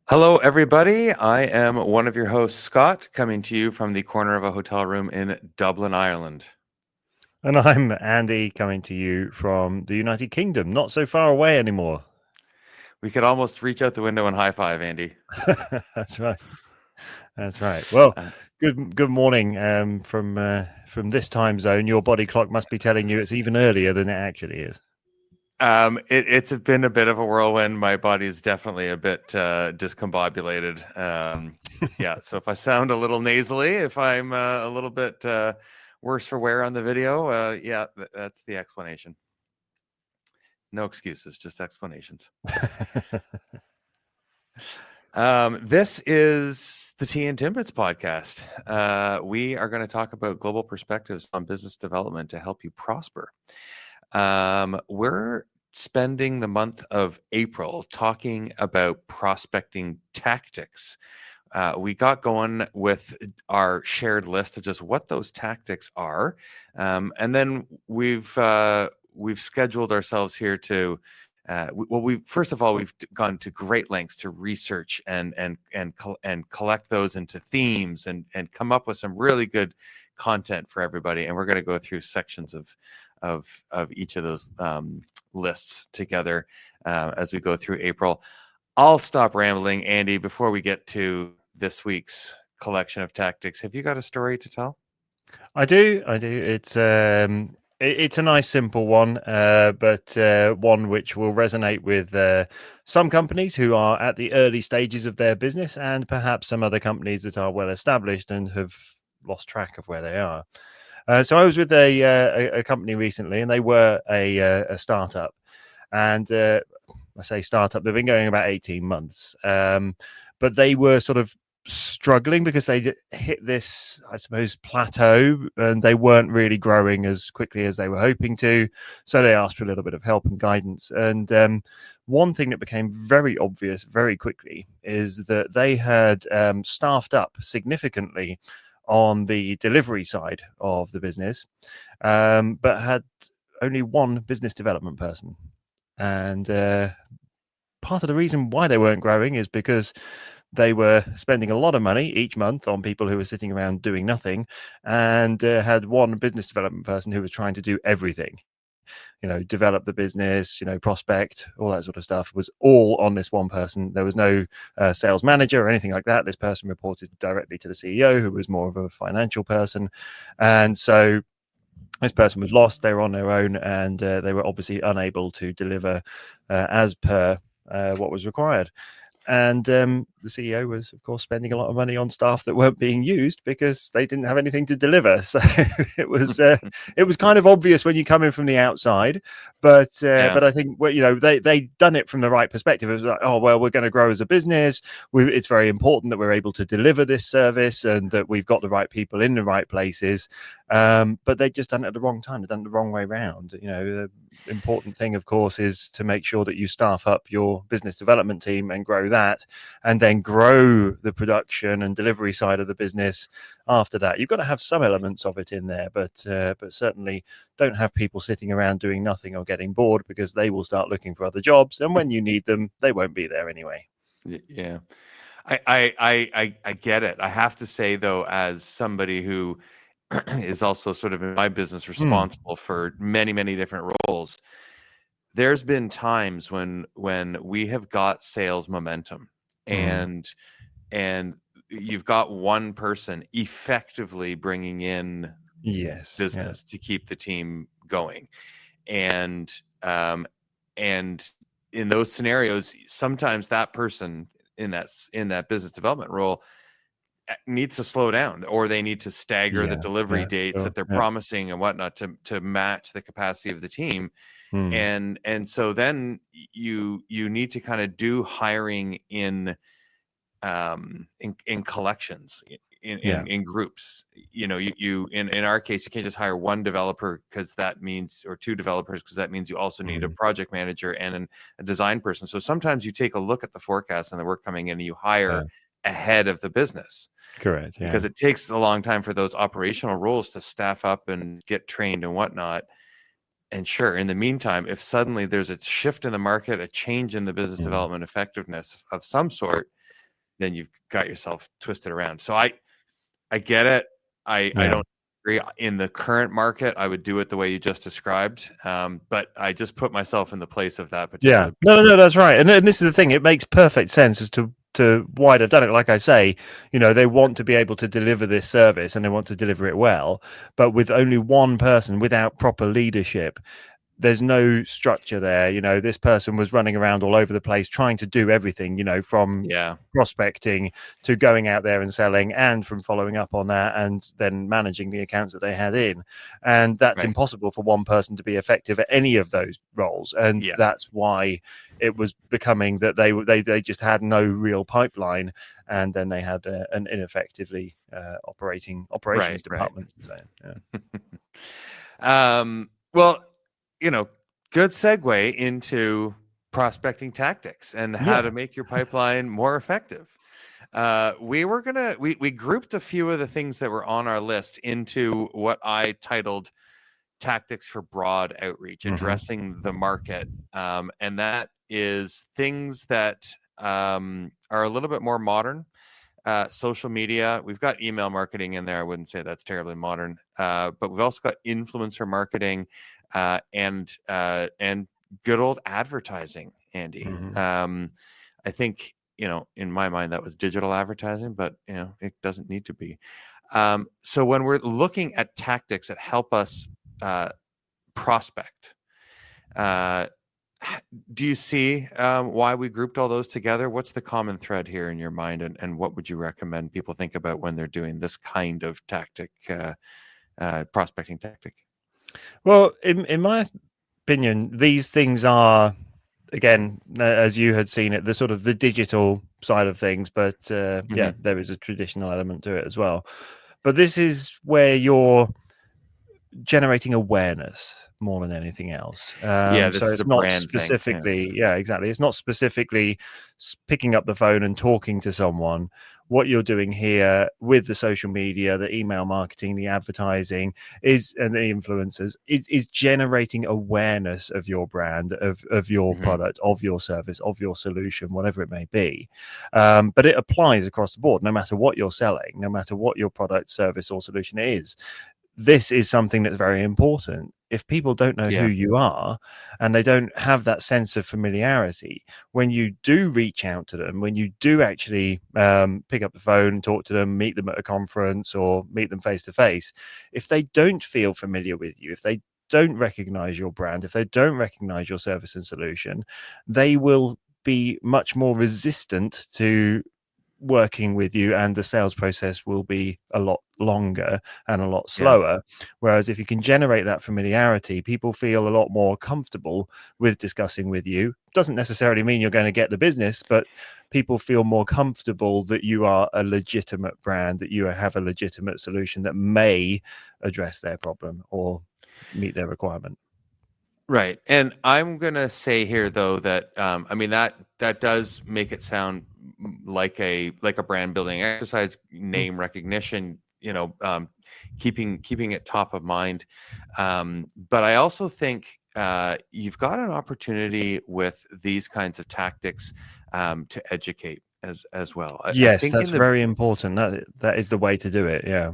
Hello, everybody. I am one of your hosts, Scott, coming to you from the corner of a hotel room in Dublin, Ireland. And I'm Andy, coming to you from the United Kingdom, not so far away anymore. We could almost reach out the window and high five, Andy. That's right. That's right. Well, Uh, good morning from this time zone. Your body clock must be telling you it's even earlier than it actually is. it's been a bit of a whirlwind. My body is definitely a bit discombobulated. Yeah, so if I sound a little nasally, if I'm a little bit worse for wear on the video, yeah, that's the explanation. No excuses, just explanations. This is the Tea and Timbits podcast. We are going to talk about global perspectives on business development to help you prosper. We're spending the month of April talking about prospecting tactics. We got going with our shared list of just what those tactics are, and then we've scheduled ourselves here to. First of all, we've gone to great lengths to research and collect those into themes and come up with some really good content for everybody. And we're going to go through sections of each of those lists together as we go through April. I'll stop rambling, Andy, before we get to this week's collection of tactics. Have you got a story to tell? I do. It's a nice, simple one, but one which will resonate with some companies who are at the early stages of their business, and perhaps some other companies that are well established and have lost track of where they are. So I was with a company recently, and they were a startup, and I say startup. They've been going about 18 months, but they were sort of struggling because they hit this, I suppose, plateau, and they weren't really growing as quickly as they were hoping to. So they asked for a little bit of help and guidance. And one thing that became very obvious very quickly is that they had staffed up significantly on the delivery side of the business, but had only one business development person. And part of the reason why they weren't growing is because they were spending a lot of money each month on people who were sitting around doing nothing, and had one business development person who was trying to do everything. Develop the business, prospect, all that sort of stuff was all on this one person. There was no sales manager or anything like that. This person reported directly to the CEO, who was more of a financial person. And so this person was lost. They were on their own, and they were obviously unable to deliver as per what was required. And the CEO was, of course, spending a lot of money on staff that weren't being used because they didn't have anything to deliver. So it was kind of obvious when you come in from the outside, but I think they done it from the right perspective. It was like, oh well, we're going to grow as a business. It's very important that we're able to deliver this service and that we've got the right people in the right places. But they just done it at the wrong time. They've done it the wrong way around. The important thing, of course, is to make sure that you staff up your business development team and grow that, and then grow the production and delivery side of the business after that. You've got to have some elements of it in there, but certainly don't have people sitting around doing nothing or getting bored, because they will start looking for other jobs, and when you need them, they won't be there anyway. Yeah. I get it. I have to say, though, as somebody who is also sort of in my business responsible for many, many different roles, there's been times when we have got sales momentum and you've got one person effectively bringing in business to keep the team going. And in those scenarios, sometimes that person in that business development role needs to slow down, or they need to stagger the delivery dates that they're promising and whatnot to match the capacity of the team. And so then you need to kind of do hiring in collections, in groups. You in our case, you can't just hire one developer, because that means, or two developers, because that means you also need a project manager and a design person. So sometimes you take a look at the forecast and the work coming in, and you hire ahead of the business. Correct. Because it takes a long time for those operational roles to staff up and get trained and whatnot. And sure, in the meantime, if suddenly there's a shift in the market, a change in the business development effectiveness of some sort, then you've got yourself twisted around. So I get it. I Yeah. don't agree. In the current market, I would do it the way you just described. But I just put myself in the place of that Yeah. particular. No, that's right. And this is the thing. It makes perfect sense as to why they've done it. Like I say, they want to be able to deliver this service and they want to deliver it well, but with only one person, without proper leadership, there's no structure there. This person was running around all over the place trying to do everything, from Yeah. prospecting to going out there and selling, and from following up on that, and then managing the accounts that they had in. And that's Right. impossible for one person to be effective at any of those roles. And Yeah. that's why it was becoming that they just had no real pipeline, and then they had an ineffectively operations Right. department. So, Well, good segue into prospecting tactics and how to make your pipeline more effective. We grouped a few of the things that were on our list into what I titled tactics for broad outreach, addressing the market. And that is things that are a little bit more modern. Social media. We've got email marketing in there. I wouldn't say that's terribly modern, but we've also got influencer marketing and good old advertising, Andy. I think, in my mind, that was digital advertising, but it doesn't need to be. So when we're looking at tactics that help us prospect, do you see why we grouped all those together? What's the common thread here in your mind, and what would you recommend people think about when they're doing this kind of tactic, prospecting tactic? Well, in my opinion, these things are, again, as you had seen it, the sort of the digital side of things, but yeah, there is a traditional element to it as well. But this is where you're generating awareness more than anything else. This so is it's a not brand thing. specifically, exactly. It's not specifically picking up the phone and talking to someone. What you're doing here with the social media, the email marketing, the advertising and the influencers is generating awareness of your brand, of your product, of your service, of your solution, whatever it may be. But it applies across the board, no matter what you're selling, no matter what your product, service, or solution is. This is something that's very important. If people don't know who you are and they don't have that sense of familiarity, when you do reach out to them, when you do actually pick up the phone, talk to them, meet them at a conference or meet them face to face, if they don't feel familiar with you, if they don't recognize your brand, if they don't recognize your service and solution, they will be much more resistant to working with you, and the sales process will be a lot longer and a lot slower. Whereas if you can generate that familiarity, people feel a lot more comfortable with discussing with you. Doesn't necessarily mean you're going to get the business, but people feel more comfortable that you are a legitimate brand, that you have a legitimate solution that may address their problem or meet their requirement. Right. And I'm going to say here, though, that that does make it sound like a brand building exercise, name recognition, keeping it top of mind. But I also think you've got an opportunity with these kinds of tactics to educate as well. I Yes, think that's very important. That is the way to do it. Yeah.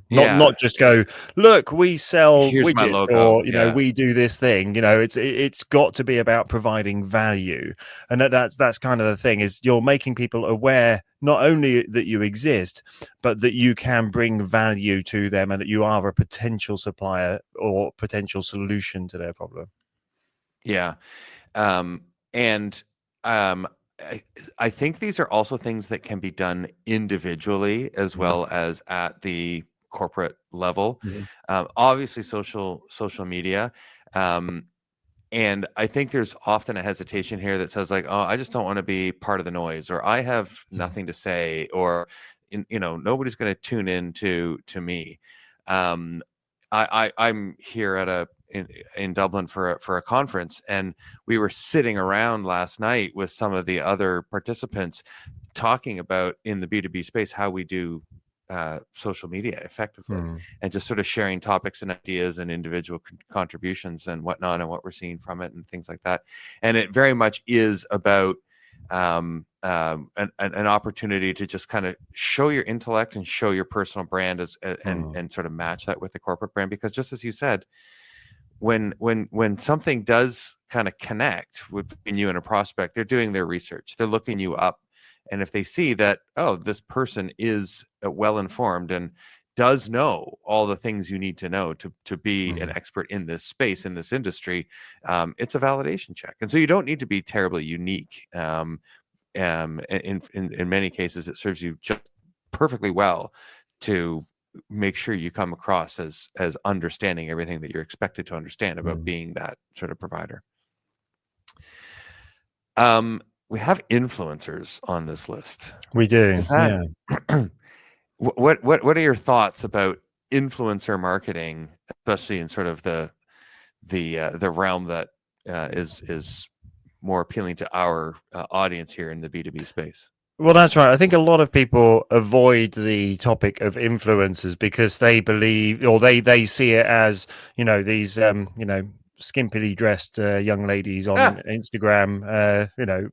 Not just go, look, we sell Here's my widgets, logo. or we do this thing. It's got to be about providing value, and that's kind of the thing, is you're making people aware not only that you exist, but that you can bring value to them, and that you are a potential supplier or potential solution to their problem. Yeah. And I think these are also things that can be done individually as well as at the corporate level. Obviously, social media. And I think there's often a hesitation here that says, like, oh, I just don't want to be part of the noise, or I have nothing to say, or nobody's going to tune in to me. I'm here in Dublin for a conference, and we were sitting around last night with some of the other participants talking about, in the B2B space, how we do social media effectively, and just sort of sharing topics and ideas and individual contributions and whatnot, and what we're seeing from it and things like that. And it very much is about an opportunity to just kind of show your intellect and show your personal brand and sort of match that with the corporate brand. Because just as you said, when something does kind of connect between you and a prospect, they're doing their research, they're looking you up, and if they see that, oh, this person is well informed and does know all the things you need to know to be an expert in this space, in this industry, it's a validation check. And so you don't need to be terribly unique. In many cases, it serves you just perfectly well to make sure you come across as understanding everything that you're expected to understand about being that sort of provider. We have influencers on this list. We do. Is that what are your thoughts about influencer marketing, especially in sort of the realm that is more appealing to our audience here in the B2B space? Well, that's right. I think a lot of people avoid the topic of influencers because they believe, or they see it as, these, skimpily dressed young ladies on Instagram,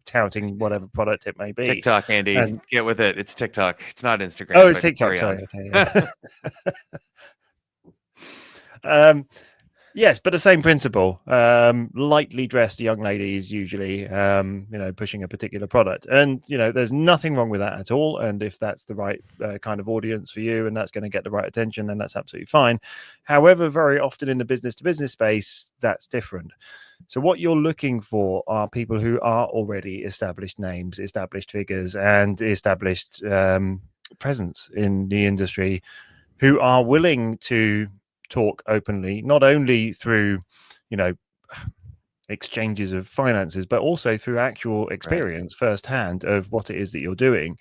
touting whatever product it may be. TikTok, Andy, get with it. It's TikTok. It's not Instagram. Oh, it's TikTok. Sorry. Okay, yeah. Yes, but the same principle. Lightly dressed young ladies usually, pushing a particular product, and there's nothing wrong with that at all. And if that's the right kind of audience for you, and that's going to get the right attention, then that's absolutely fine. However, very often in the business-to-business space, that's different. So what you're looking for are people who are already established names, established figures, and established presence in the industry, who are willing to talk openly, not only through exchanges of finances, but also through actual experience firsthand of what it is that you're doing.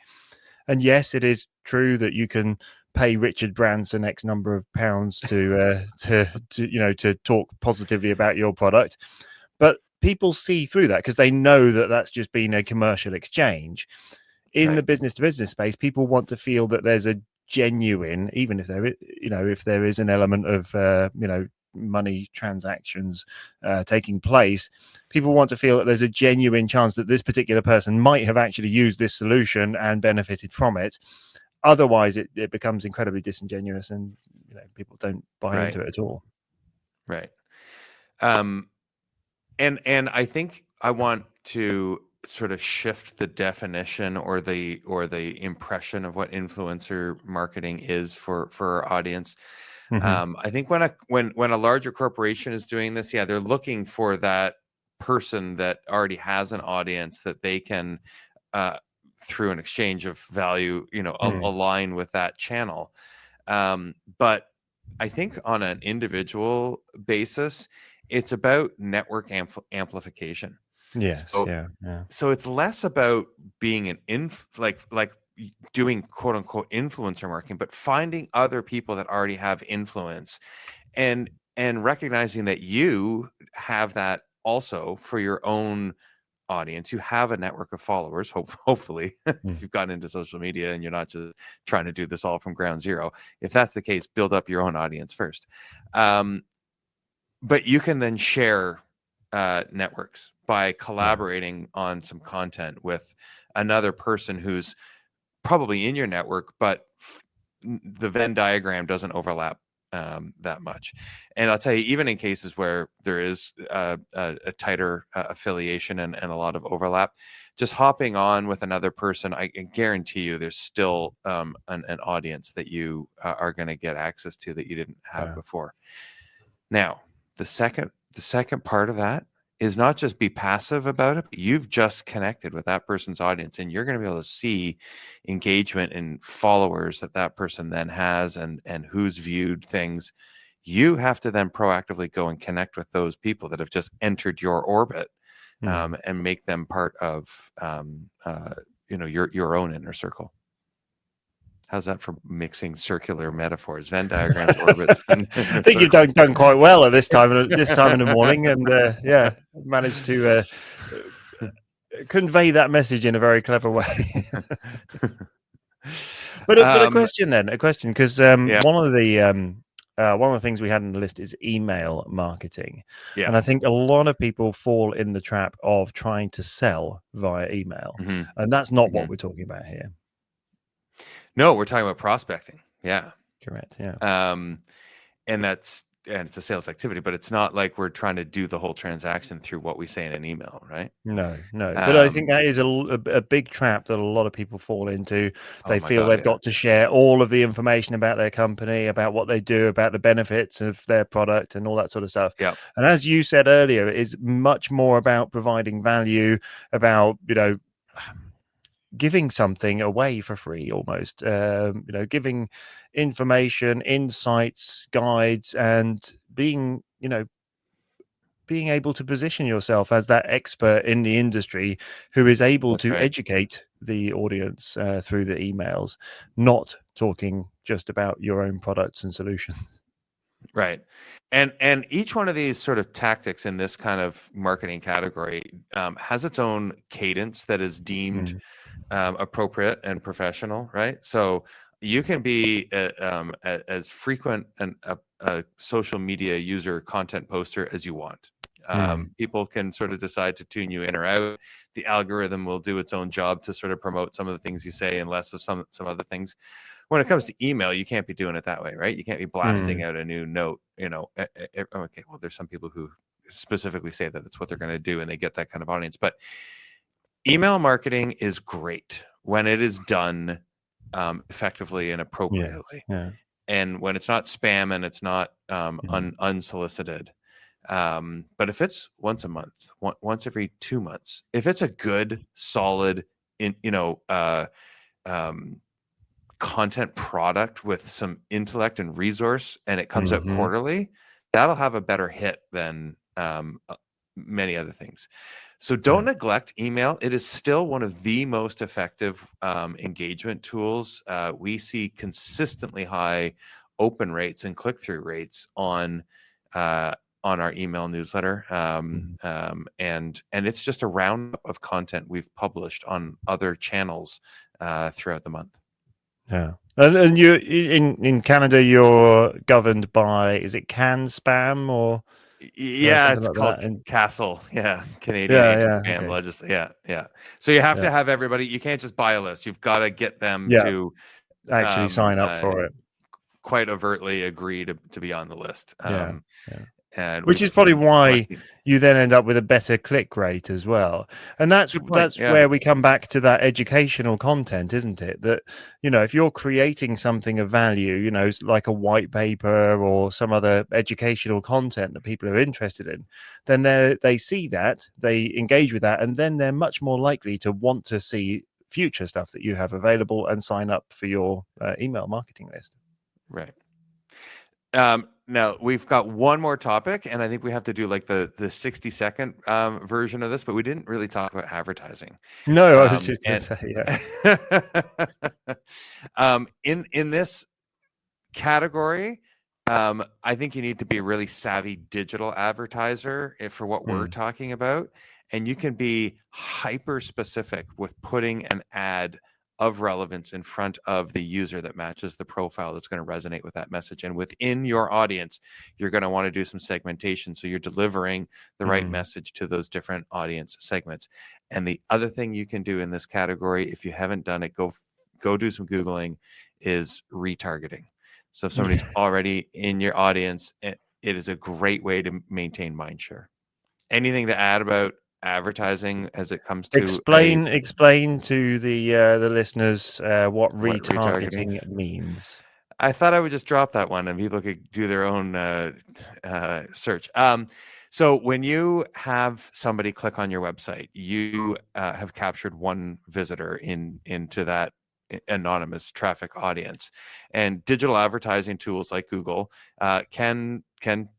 And yes, it is true that you can pay Richard Branson X number of pounds to talk positively about your product, but people see through that because they know that that's just been a commercial exchange. In the business to business space, people want to feel that there's a genuine, even if there is an element of money transactions taking place, people want to feel that there's a genuine chance that this particular person might have actually used this solution and benefited from it. Otherwise it becomes incredibly disingenuous, and people don't buy into it at all. And I think I want to sort of shift the definition or the impression of what influencer marketing is for our audience. I think when a larger corporation is doing this, they're looking for that person that already has an audience that they can through an exchange of value align with that channel. But I think on an individual basis, it's about network amplification. Yes. So it's less about being an like doing quote unquote influencer marketing, but finding other people that already have influence and recognizing that you have that also for your own audience. You have a network of followers, hopefully, if you've gotten into social media and you're not just trying to do this all from ground zero. If that's the case, build up your own audience first. But you can then share networks by collaborating on some content with another person who's probably in your network, but the Venn diagram doesn't overlap that much. And I'll tell you, even in cases where there is a tighter affiliation and a lot of overlap, just hopping on with another person, I guarantee you there's still an audience that you are going to get access to that you didn't have before. Now, the second part of that is not just be passive about it, but you've just connected with that person's audience, and you're going to be able to see engagement and followers that person then has and who's viewed things. You have to then proactively go and connect with those people that have just entered your orbit and make them part of your own inner circle. How's that for mixing circular metaphors, Venn diagrams, orbits? I think you've done quite well at this time in the morning, and managed to convey that message in a very clever way. But a question, because one of the one of the things we had on the list is email marketing. Yeah. And I think a lot of people fall in the trap of trying to sell via email. Hmm. And that's not Hmm. what we're talking about here. No, we're talking about prospecting. Yeah. Correct. Yeah. And it's a sales activity, but it's not like we're trying to do the whole transaction through what we say in an email, right? No. But I think that is a big trap that a lot of people fall into. Oh They my feel God, they've yeah. got to share all of the information about their company, about what they do, about the benefits of their product and all that sort of stuff. Yeah. And as you said earlier, it is much more about providing value, about, giving something away for free almost, giving information, insights, guides, and being able to position yourself as that expert in the industry who is able That's to right. educate the audience through the emails, not talking just about your own products and solutions. Right. And each one of these sort of tactics in this kind of marketing category has its own cadence that is deemed Mm, appropriate and professional, right? So you can be as frequent a social media user, content poster as you want. mm, People can sort of decide to tune you in or out. The algorithm will do its own job to sort of promote some of the things you say and less of some other things. When it comes to email, you can't be doing it that way, right? You can't be blasting mm, out a new note. Okay, well, there's some people who specifically say that that's what they're going to do, and they get that kind of audience. But email marketing is great when it is done effectively and yes. appropriately, Yeah. and when it's not spam and it's not Mm, unsolicited. But if it's once a month, once every 2 months, if it's a good, solid, in um, content product with some intellect and resource, and it comes out mhm, quarterly, that'll have a better hit than many other things. So don't yeah. neglect email. It is still one of the most effective engagement tools. We see consistently high open rates and click-through rates on our email newsletter, Mhm, and it's just a roundup of content we've published on other channels throughout the month. yeah. And you in Canada, you're governed by, is it CAN spam or Yeah, something it's like called that? And Castle. Yeah, Canadian yeah, Anti yeah, Spam okay, Legislation. Yeah, yeah. So you have yeah, to have everybody. You can't just buy a list. You've got to get them yeah. to Actually, um, sign up uh, for it. quite overtly agree to be on the list. Yeah, yeah. And Which is we've probably run. why you then end up with a better click rate as well. And that's Good point. that's Yeah, where we come back to that educational content, isn't it? That, if you're creating something of value, like a white paper or some other educational content that people are interested in, then they see that, they engage with that, and then they're much more likely to want to see future stuff that you have available and sign up for your email marketing list. right. Now we've got one more topic, and I think we have to do like the 60-second version of this, but we didn't really talk about advertising. No, I was just going to And say, yeah. in this category, I think you need to be a really savvy digital advertiser for what we're Mm, talking about, and you can be hyper specific with putting an ad of relevance in front of the user that matches the profile that's going to resonate with that message. And within your audience, you're going to want to do some segmentation so you're delivering the right mm. message to those different audience segments. And the other thing you can do in this category, if you haven't done it, go do some googling, is retargeting. So if somebody's Yeah. already in your audience, it is a great way to maintain mind share. Anything to add about advertising as it comes to Explain to the listeners what what retargeting retargeting is? means. I thought I would just drop that one and people could do their own search. So when you have somebody click on your website, you have captured one visitor into that anonymous traffic audience, and digital advertising tools like Google can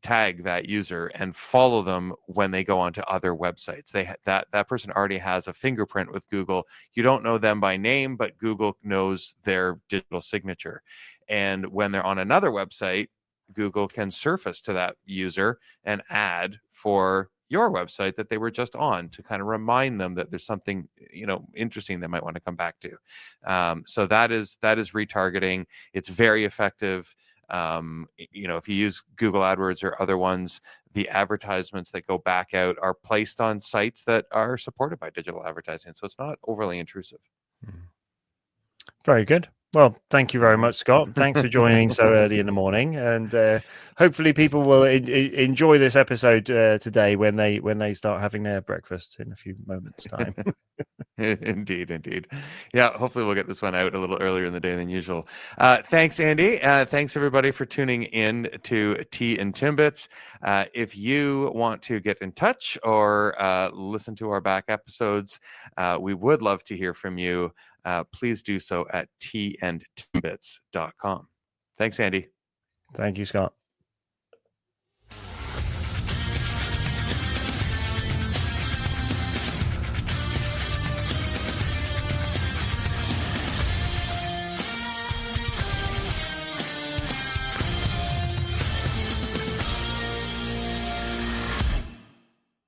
tag that user and follow them when they go onto other websites. That person already has a fingerprint with Google. You don't know them by name, but Google knows their digital signature. And when they're on another website, Google can surface to that user an ad for your website that they were just on to kind of remind them that there's something interesting they might want to come back to. So that is retargeting. It's very effective. If you use Google AdWords or other ones, the advertisements that go back out are placed on sites that are supported by digital advertising. So it's not overly intrusive. Very good. Well, thank you very much, Scott. Thanks for joining so early in the morning, and hopefully people will enjoy this episode today when they start having their breakfast in a few moments' time. Indeed. Yeah, hopefully we'll get this one out a little earlier in the day than usual. Thanks, Andy. Thanks, everybody, for tuning in to Tea and Timbits. If you want to get in touch or listen to our back episodes, we would love to hear from you. Please do so at teaandtimbits.com. Thanks, Andy. Thank you, Scott.